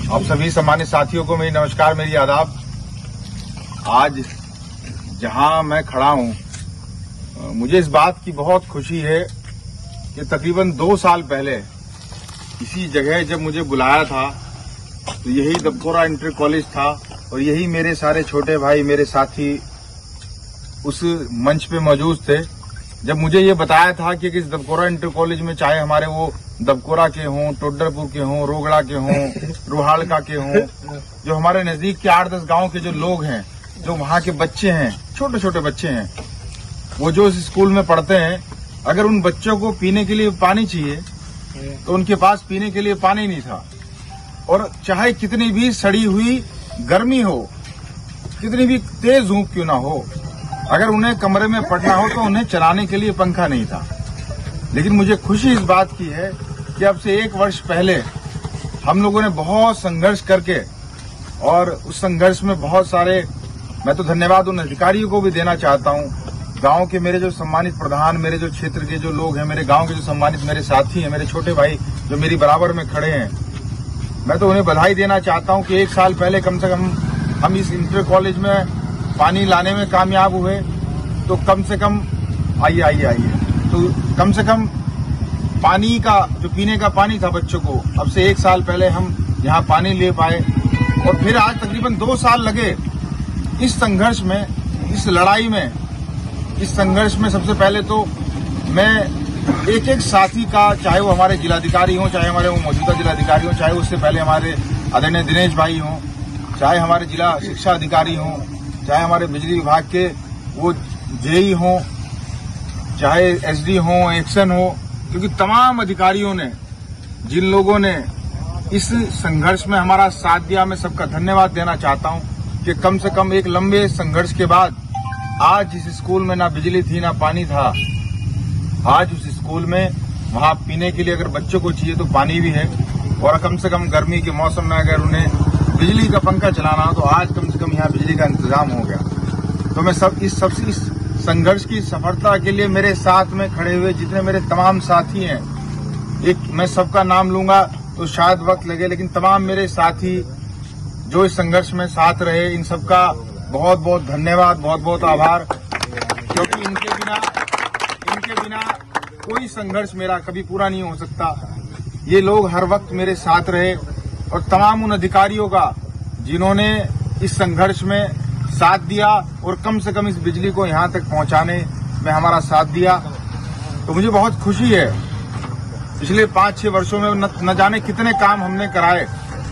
आप सभी सम्मानित साथियों को मेरी नमस्कार, मेरी आदाब। आज जहां मैं खड़ा हूं, मुझे इस बात की बहुत खुशी है कि तकरीबन 2 साल पहले इसी जगह जब मुझे बुलाया था तो यही दबकोरा इंटर कॉलेज था और यही मेरे सारे छोटे भाई, मेरे साथी उस मंच पे मौजूद थे। जब मुझे ये बताया था कि इस दबकोरा इंटर कॉलेज में चाहे हमारे वो दबकोरा के हों, टोडरपुर के हों, रोगड़ा के हों, रोहाड़का के हों, जो हमारे नजदीक के 8-10 गांव के जो लोग हैं, जो वहाँ के बच्चे हैं, छोटे छोटे बच्चे हैं, वो जो इस स्कूल में पढ़ते हैं, अगर उन बच्चों को पीने के लिए पानी चाहिए तो उनके पास पीने के लिए पानी नहीं था। और चाहे कितनी भी सड़ी हुई गर्मी हो, कितनी भी तेज धूप क्यों ना हो, अगर उन्हें कमरे में पड़ना हो तो उन्हें चलाने के लिए पंखा नहीं था। लेकिन मुझे खुशी इस बात की है कि अब से 1 वर्ष पहले हम लोगों ने बहुत संघर्ष करके, और उस संघर्ष में बहुत सारे, मैं तो धन्यवाद उन अधिकारियों को भी देना चाहता हूं, गांव के मेरे जो सम्मानित प्रधान, मेरे जो क्षेत्र के जो लोग हैं, मेरे गांव के जो सम्मानित मेरे साथी हैं, मेरे छोटे भाई जो मेरी बराबर में खड़े हैं, मैं तो उन्हें बधाई देना चाहता हूं कि 1 साल पहले कम से कम हम इस इंटर कॉलेज में पानी लाने में कामयाब हुए। तो कम से कम आइए तो कम से कम पानी का, जो पीने का पानी था बच्चों को, अब से 1 साल पहले हम यहाँ पानी ले पाए। और फिर आज तकरीबन 2 साल लगे इस संघर्ष में, इस लड़ाई में, इस संघर्ष में। सबसे पहले तो मैं एक साथी का, चाहे वो हमारे जिलाधिकारी हों, चाहे हमारे वो मौजूदा जिलाधिकारी हों, चाहे उससे पहले हमारे आदरणीय दिनेश भाई हों, चाहे हमारे जिला शिक्षा अधिकारी हों, चाहे हमारे बिजली विभाग के वो जेई हों, चाहे एसडी हों, एक्शन हो, क्योंकि तमाम अधिकारियों ने, जिन लोगों ने इस संघर्ष में हमारा साथ दिया, मैं सबका धन्यवाद देना चाहता हूं कि कम से कम एक लंबे संघर्ष के बाद आज इस स्कूल में ना बिजली थी ना पानी था। आज उस स्कूल में वहां पीने के लिए अगर बच्चों को चाहिए तो पानी भी है, और कम से कम गर्मी के मौसम में अगर उन्हें बिजली का पंखा चलाना हो तो आज कम से कम यहाँ बिजली का इंतजाम हो गया। तो मैं इस संघर्ष की सफलता के लिए मेरे साथ में खड़े हुए जितने मेरे तमाम साथी हैं, मैं सबका नाम लूंगा तो शायद वक्त लगे, लेकिन तमाम मेरे साथी जो इस संघर्ष में साथ रहे, इन सबका बहुत बहुत धन्यवाद, बहुत बहुत आभार, क्योंकि इनके बिना कोई संघर्ष मेरा कभी पूरा नहीं हो सकता। ये लोग हर वक्त मेरे साथ रहे, और तमाम उन अधिकारियों का जिन्होंने इस संघर्ष में साथ दिया और कम से कम इस बिजली को यहां तक पहुंचाने में हमारा साथ दिया। तो मुझे बहुत खुशी है। पिछले 5-6 वर्षों में न जाने कितने काम हमने कराए,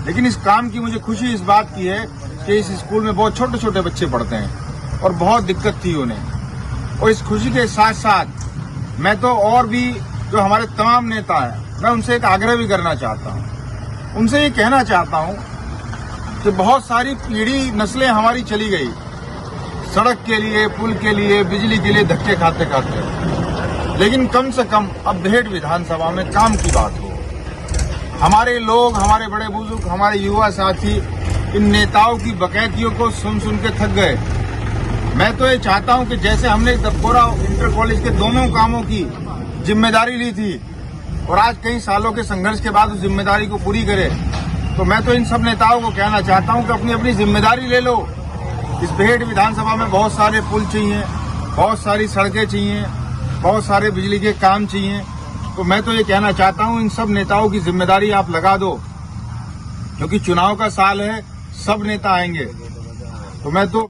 लेकिन इस काम की मुझे खुशी इस बात की है कि इस स्कूल में बहुत छोटे छोटे बच्चे पढ़ते हैं और बहुत दिक्कत थी उन्हें। और इस खुशी के साथ साथ मैं तो और भी जो हमारे तमाम नेता हैं, मैं उनसे एक आग्रह भी करना चाहता हूं। उनसे ये कहना चाहता हूं कि बहुत सारी पीढ़ी, नस्लें हमारी चली गई सड़क के लिए, पुल के लिए, बिजली के लिए धक्के खाते खाते, लेकिन कम से कम अब बेहट विधानसभा में काम की बात हो। हमारे लोग, हमारे बड़े बुजुर्ग, हमारे युवा साथी इन नेताओं की बकैतियों को सुन के थक गए। मैं तो ये चाहता हूं कि जैसे हमने दबकोरा इंटर कॉलेज के दोनों कामों की जिम्मेदारी ली थी और आज कई सालों के संघर्ष के बाद उस जिम्मेदारी को पूरी करे, तो मैं तो इन सब नेताओं को कहना चाहता हूं कि अपनी अपनी जिम्मेदारी ले लो। इस बेहट विधानसभा में बहुत सारे पुल चाहिए, बहुत सारी सड़कें चाहिए, बहुत सारे बिजली के काम चाहिए। तो मैं तो ये कहना चाहता हूं, इन सब नेताओं की जिम्मेदारी आप लगा दो, क्योंकि चुनाव का साल है, सब नेता आएंगे। तो मैं तो